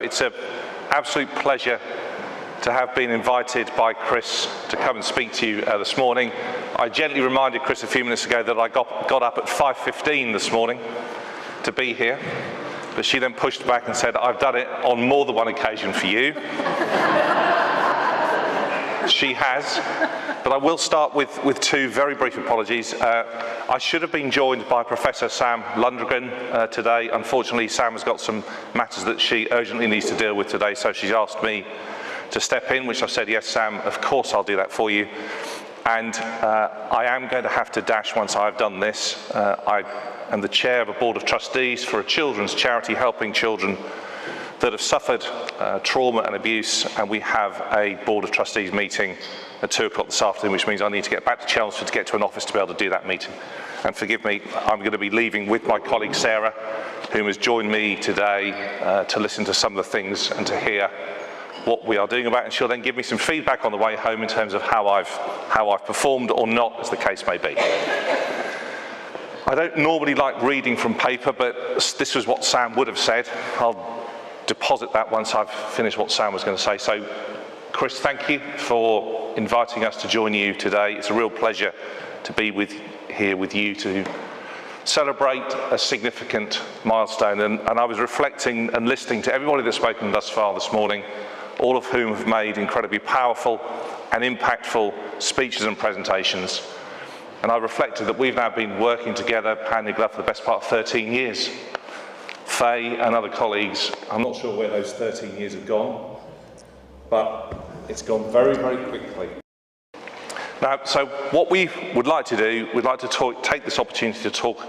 It's an absolute pleasure to have been invited by Chris to come and speak to you this morning. I gently reminded Chris a few minutes ago that I got up at 5:15 this morning to be here, but she then pushed back and said, I've done it on more than one occasion for you. She has, but I will start with two very brief apologies. I should have been joined by Professor Sam Lundrigan today. Unfortunately, Sam has got some matters that she urgently needs to deal with today, so she's asked me to step in, which I said, yes, Sam, of course I'll do that for you. And I am going to have to dash once I've done this. I am the chair of a board of trustees for a children's charity helping children that have suffered trauma and abuse, and we have a board of trustees meeting at 2 o'clock this afternoon, which means I need to get back to Chelmsford to get to an office to be able to do that meeting. And forgive me, I'm going to be leaving with my colleague Sarah, whom has joined me today to listen to some of the things and to hear what we are doing about it, and she'll then give me some feedback on the way home in terms of how I've performed or not, as the case may be. I don't normally like reading from paper, but this was what Sam would have said. I'll deposit that once I've finished what Sam was going to say. So, Chris, thank you for inviting us to join you today. It's a real pleasure to be here with you to celebrate a significant milestone. And I was reflecting and listening to everybody that's spoken thus far this morning, all of whom have made incredibly powerful and impactful speeches and presentations. And I reflected that we've now been working together, hand in glove, for the best part of 13 years. Faye and other colleagues, I'm not sure where those 13 years have gone, but it's gone very, very quickly. Now, so what we would like to do, we'd like to take this opportunity to talk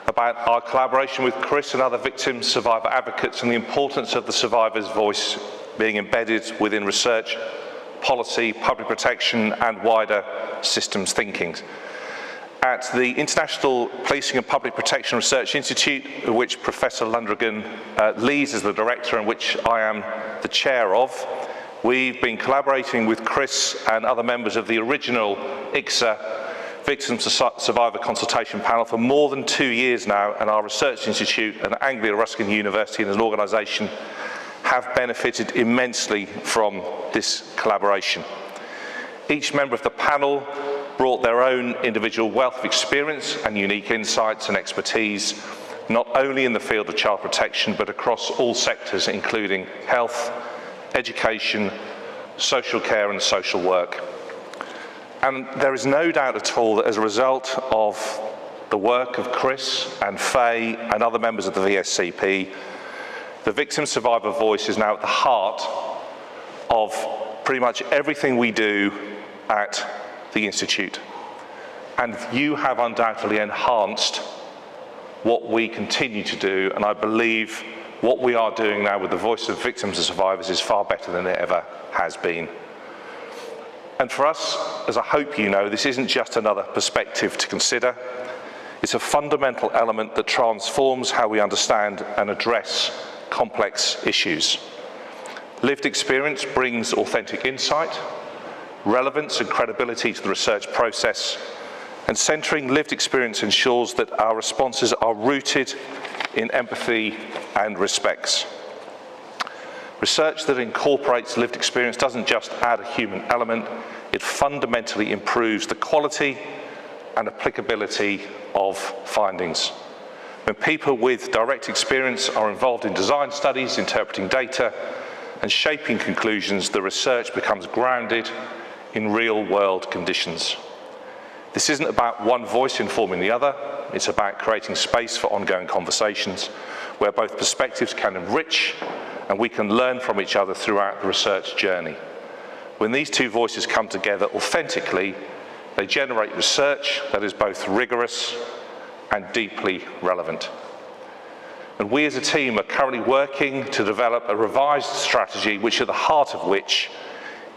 about our collaboration with Chris and other victim survivor advocates and the importance of the survivor's voice being embedded within research, policy, public protection and wider systems thinking. At the International Policing and Public Protection Research Institute, which Professor Lundrigan leads as the director and which I am the chair of, we've been collaborating with Chris and other members of the original ICSA Victim Survivor Consultation Panel for more than 2 years now, and our research institute and Anglia Ruskin University as an organisation have benefited immensely from this collaboration. Each member of the panel brought their own individual wealth of experience and unique insights and expertise, not only in the field of child protection, but across all sectors, including health, education, social care and social work. And there is no doubt at all that as a result of the work of Chris and Faye and other members of the VSCP, the victim survivor voice is now at the heart of pretty much everything we do at the Institute. And you have undoubtedly enhanced what we continue to do, and I believe what we are doing now with the voice of victims and survivors is far better than it ever has been. And for us, as I hope you know, this isn't just another perspective to consider. It's a fundamental element that transforms how we understand and address complex issues. Lived experience brings authentic insight, relevance and credibility to the research process, and centering lived experience ensures that our responses are rooted in empathy and respects. Research that incorporates lived experience doesn't just add a human element, it fundamentally improves the quality and applicability of findings. When people with direct experience are involved in design studies, interpreting data, and shaping conclusions, the research becomes grounded in real-world conditions. This isn't about one voice informing the other, it's about creating space for ongoing conversations where both perspectives can enrich and we can learn from each other throughout the research journey. When these two voices come together authentically, they generate research that is both rigorous and deeply relevant. And we as a team are currently working to develop a revised strategy, which at the heart of which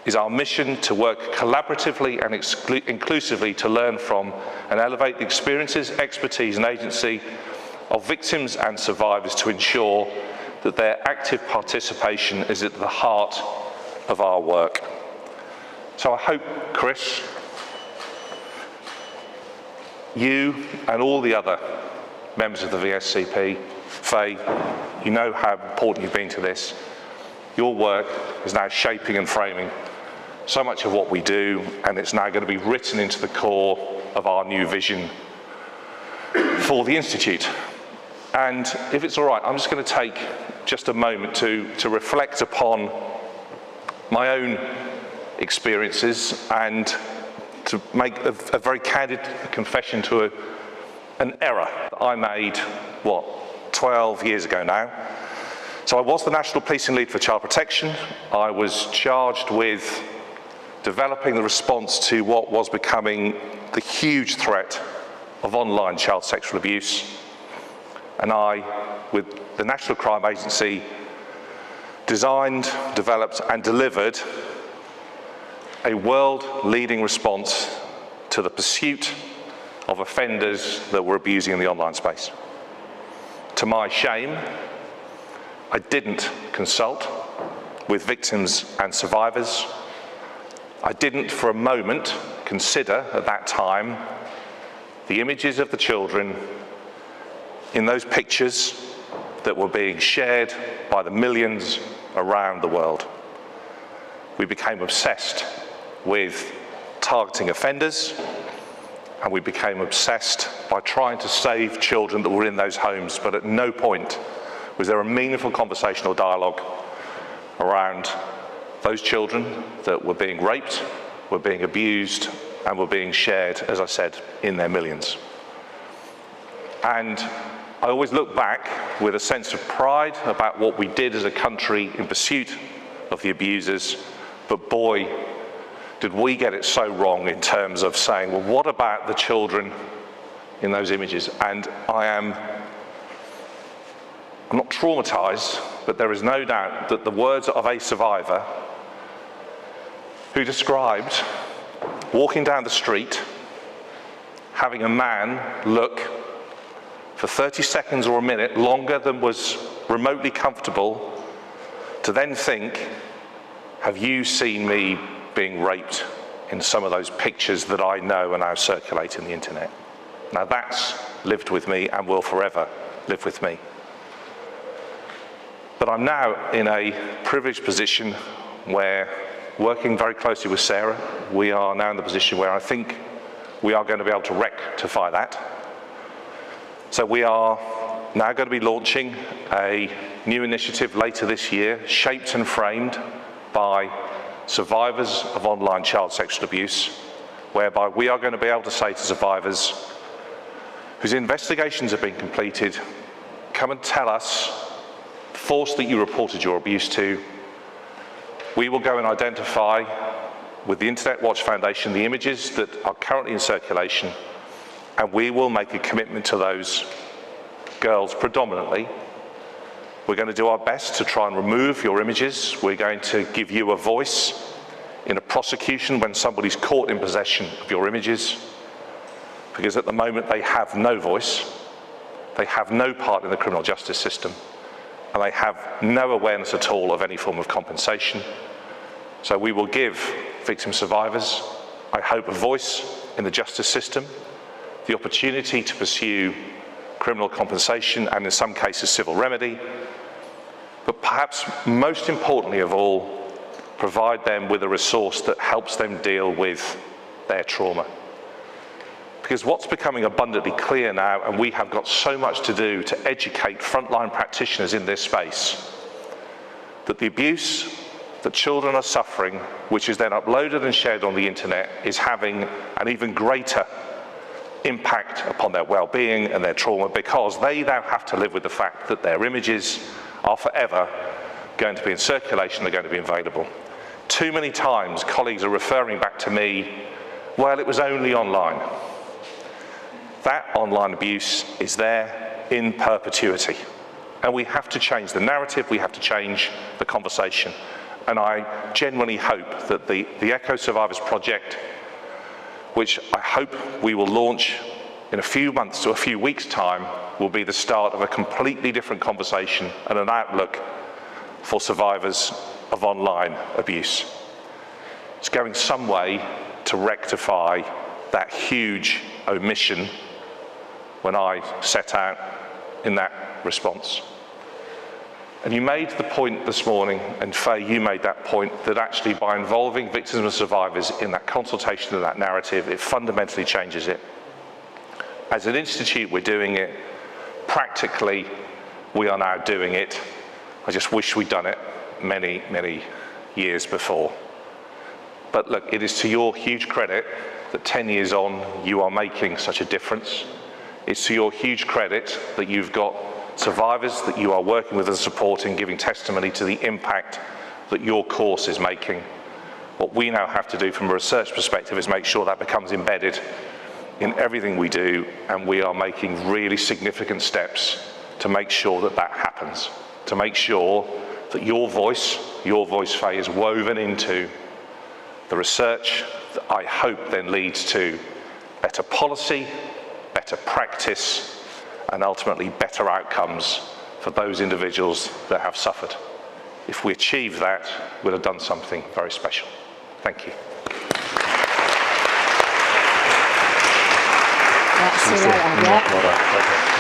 is our mission to work collaboratively and inclusively to learn from and elevate the experiences, expertise and agency of victims and survivors to ensure that their active participation is at the heart of our work. So I hope, Chris, you and all the other members of the VSCP, Faye, you know how important you've been to this. your work is now shaping and framing so much of what we do, and it's now going to be written into the core of our new vision for the Institute. And if it's all right, I'm just going to take just a moment to reflect upon my own experiences and to make a very candid confession to an error that I made, 12 years ago now. So I was the National Policing Lead for Child Protection. I was charged with developing the response to what was becoming the huge threat of online child sexual abuse. And I, with the National Crime Agency, designed, developed and delivered a world-leading response to the pursuit of offenders that were abusing in the online space. To my shame, I didn't consult with victims and survivors. I didn't for a moment consider at that time the images of the children in those pictures that were being shared by the millions around the world. We became obsessed with targeting offenders, and we became obsessed by trying to save children that were in those homes, but at no point was there a meaningful conversational dialogue around those children that were being raped, were being abused, and were being shared, as I said, in their millions. And I always look back with a sense of pride about what we did as a country in pursuit of the abusers, but boy, did we get it so wrong in terms of saying, well, what about the children in those images? And I'm not traumatized, but there is no doubt that the words of a survivor who described walking down the street, having a man look for 30 seconds or a minute longer than was remotely comfortable, to then think, have you seen me being raped in some of those pictures that I know are now circulating the internet? Now that's lived with me and will forever live with me. But I'm now in a privileged position where, working very closely with Sarah, we are now in the position where I think we are going to be able to rectify that. So we are now going to be launching a new initiative later this year, shaped and framed by survivors of online child sexual abuse, whereby we are going to be able to say to survivors whose investigations have been completed, come and tell us the force that you reported your abuse to. We will go and identify with the Internet Watch Foundation the images that are currently in circulation, and we will make a commitment to those girls predominantly. We're going to do our best to try and remove your images. We're going to give you a voice in a prosecution when somebody's caught in possession of your images, because at the moment they have no voice, they have no part in the criminal justice system, and they have no awareness at all of any form of compensation. So we will give victim survivors, I hope, a voice in the justice system, the opportunity to pursue criminal compensation and in some cases civil remedy, but perhaps most importantly of all, provide them with a resource that helps them deal with their trauma. Because what's becoming abundantly clear now, and we have got so much to do to educate frontline practitioners in this space, that the abuse that children are suffering, which is then uploaded and shared on the internet, is having an even greater impact upon their well-being and their trauma, because they now have to live with the fact that their images are forever going to be in circulation, they're going to be available. Too many times colleagues are referring back to me, well, it was only online. That online abuse is there in perpetuity. And we have to change the narrative, we have to change the conversation. And I genuinely hope that the Echo Survivors Project, which I hope we will launch in a few months to a few weeks' time, will be the start of a completely different conversation and an outlook for survivors of online abuse. It's going some way to rectify that huge omission when I set out in that response. And you made the point this morning, and Faye, you made that point, that actually by involving victims and survivors in that consultation and that narrative, it fundamentally changes it. As an institute, we're doing it. Practically, we are now doing it. I just wish we'd done it many, many years before. But look, it is to your huge credit that 10 years on, you are making such a difference. It's to your huge credit that you've got survivors that you are working with and supporting, giving testimony to the impact that your course is making. What we now have to do from a research perspective is make sure that becomes embedded in everything we do, and we are making really significant steps to make sure that that happens, to make sure that your voice, Faye, is woven into the research that I hope then leads to better policy, better practice, and ultimately better outcomes for those individuals that have suffered. If we achieve that, we'll have done something very special. Thank you. That's